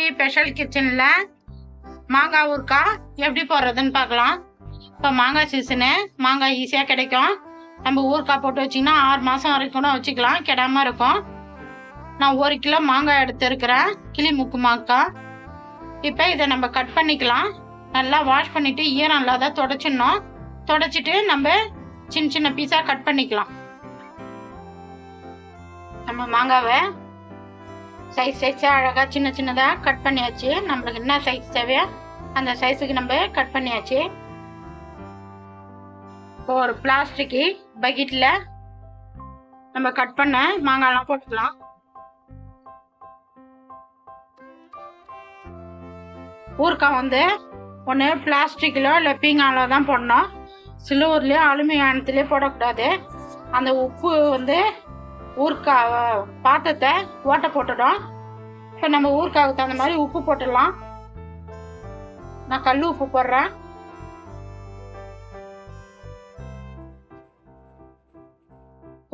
கவி special கிச்சன்ல மாங்காய் ஊறுகாய் எப்படி போடுறதுன்னு பார்க்கலாம். இப்போ மாங்காய் சீசனு, மாங்காய் ஈஸியாக கிடைக்கும். நம்ம ஊறுகாய் போட்டு வச்சிங்கன்னா 6 மாதம் வரைக்கும் கூட வச்சுக்கலாம், கெடாமல் இருக்கும். நான் 1 கிலோ மாங்காய் எடுத்துருக்கிறேன், கிளி மூக்கு மாங்காய். இப்போ இதை நம்ம கட் பண்ணிக்கலாம். நல்லா வாஷ் பண்ணிவிட்டு ஈரம் இல்லாத தொடச்சிடணும். தொடச்சிட்டு நம்ம சின்ன சின்ன பீஸாக கட் பண்ணிக்கலாம். நம்ம மாங்காவை சைஸாக அழகாக சின்ன சின்னதாக கட் பண்ணியாச்சு. நம்மளுக்கு என்ன சைஸ் தேவையோ அந்த சைஸுக்கு நம்ம கட் பண்ணியாச்சு. இப்போ ஒரு பிளாஸ்டிக் பக்கெட்டில் நம்ம கட் பண்ண மாங்காய்லாம் போட்டுக்கலாம். ஊறுகாய் வந்து ஒன்று பிளாஸ்டிக்கிலோ இல்லை பீங்கானில் தான் போடணும். சில்வர்லேயோ அலுமினியத்துலேயோ போடக்கூடாது. அந்த உப்பு வந்து ஊறுகாய் பாத்திரத்தை ஓட்டை போட்டுடும். இப்போ நம்ம ஊறுகாய்க்கு தகுந்த மாதிரி உப்பு போட்டுடலாம். நான் கல் உப்பு போடுறேன்.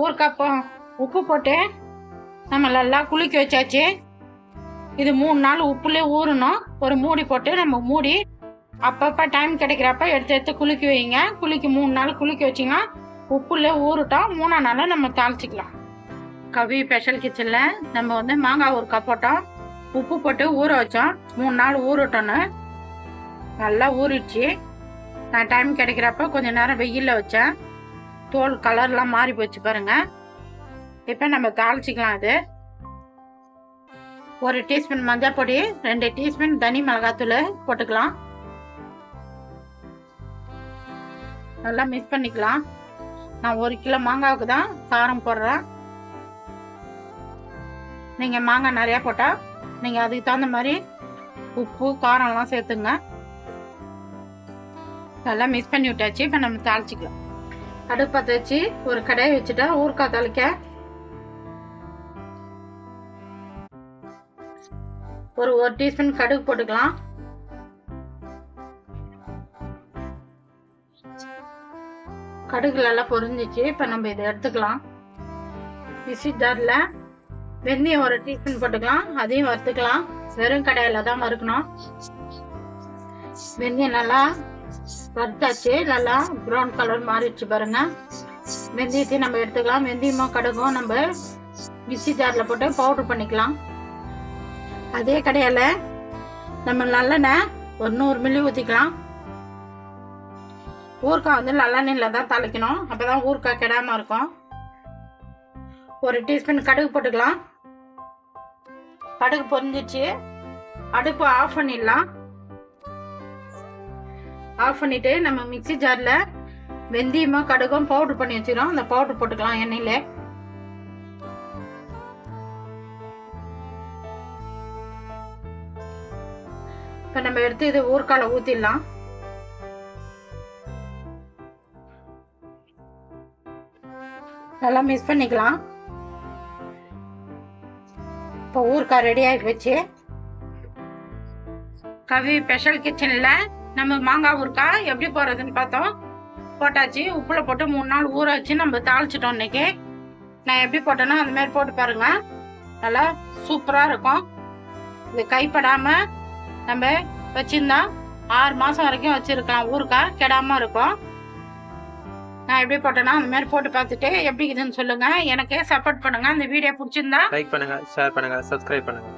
ஊறுகாய் உப்பு போட்டு நம்ம நல்லா குலுக்கி வச்சாச்சு. இது 3 நாள் உப்புலேயே ஊறணும். ஒரு மூடி போட்டு நம்ம மூடி அப்பப்போ டைம் கிடைக்கிறப்ப எடுத்து குலுக்கி வைங்க. குலுக்கி 3 நாள் குலுக்கி வச்சிங்கன்னா உப்புலேயே ஊறட்டும். 3ஆம் நாள் நம்ம தாளிச்சிக்கலாம். கவி ஸ்பெஷல் கிச்சனில் நம்ம வந்து மாங்காய் ஊறுகாய் போட்டோம், உப்பு போட்டு ஊற வச்சோம். 3 நாள் ஊறட்டோன்னு நல்லா ஊறிடுச்சு. நான் டைம் கிடைக்கிறப்ப கொஞ்சம் நேரம் வெயிலில் வச்சேன். தோல் கலர்லாம் மாறி போச்சு பாருங்க. இப்போ நம்ம தாளிச்சிக்கலாம். அது 1 டீஸ்பூன் மஞ்சள் பொடி, 2 டீஸ்பூன் தனி மிளகாத்தூள் போட்டுக்கலாம். நல்லா மிக்ஸ் பண்ணிக்கலாம். நான் 1 கிலோ மாங்காவுக்கு தான் காரம் போடுறேன். நீங்கள் மாங்காய் நிறையா போட்டால் நீங்கள் அதுக்கு தகுந்த மாதிரி உப்பு காரம்லாம் சேர்த்துங்க. நல்லா மிக்ஸ் பண்ணி விட்டாச்சு. இப்போ நம்ம தாளிச்சிக்கலாம். அடுப்பு பற்ற வச்சு ஒரு கடாயை வச்சுட்டா ஊறுகாய் தாளிக்க ஒரு 1 டீஸ்பூன் கடுகு போட்டுக்கலாம். கடுகு நல்லா பொரிஞ்சிச்சு. இப்போ நம்ம இதை எடுத்துக்கலாம். மிக்ஸி ஜாரில் வெந்தயம் 1 டீஸ்பூன் போட்டுக்கலாம். அதையும் வறுத்துக்கலாம். வெறும் கடாயில் தான் வறுக்கணும். வெந்தயம் நல்லா வறுத்தாச்சு. நல்லா ப்ரௌன் கலர் மாறிடுச்சு பாருங்க. வெந்தயத்தையும் நம்ம எடுத்துக்கலாம். வெந்தயமும் கடுகும் நம்ம மிக்ஸி ஜாரில் போட்டு பவுடர் பண்ணிக்கலாம். அதே கடையில் நம்ம நல்லெண்ணெய் ஒரு 100 மில்லி ஊற்றிக்கலாம். ஊறுகாய் வந்து நல்லெண்ணெயில் தான் தாளிக்கணும். அப்போ தான் ஊறுகாய் கெடாமல் இருக்கும். 1 டீஸ்பூன் கடுகு போட்டுக்கலாம். கடுகு பொரிஞ்சிச்சு. அடுப்பு ஆஃப் பண்ணிடலாம். ஆஃப் பண்ணிட்டு நம்ம மிக்ஸி ஜாரில் வெந்தயமும் கடுகும் பவுடர் பண்ணி வச்சிடும். அந்த பவுடர் போட்டுக்கலாம் எண்ணெயில். இப்போ நம்ம எடுத்து இது ஊறுகாயில் ஊற்றிடலாம். நல்லா மிக்ஸ் பண்ணிக்கலாம். இப்போ ஊறுகாய் ரெடி ஆகி வச்சு கவி ஸ்பெஷல் கிச்சனில் நம்ம மாங்காய் ஊறுகாய் எப்படி போடுறதுன்னு பார்த்தோம். போட்டாச்சு. உப்புல போட்டு 3 நாள் ஊற வச்சு நம்ம தாளிச்சிட்டோம். இன்னைக்கு நான் எப்படி போட்டேன்னா அந்த மாதிரி போட்டு பாருங்க. நல்லா சூப்பராக இருக்கும். இது கைப்படாமல் நம்ம வச்சிருந்தா 6 மாதம் வரைக்கும் வச்சுருக்கலாம். ஊறுகாய் கெடாமல் இருக்கும். நான் எப்படி போட்டேன்னா அந்த மாதிரி போட்டு பார்த்துட்டு எப்படி இருக்குதுன்னு சொல்லுங்க. எனக்கு சப்போர்ட் பண்ணுங்க. இந்த வீடியோ பிடிச்சிருந்தா லைக் பண்ணுங்க, ஷேர் பண்ணுங்க, சப்ஸ்கிரைப் பண்ணுங்க.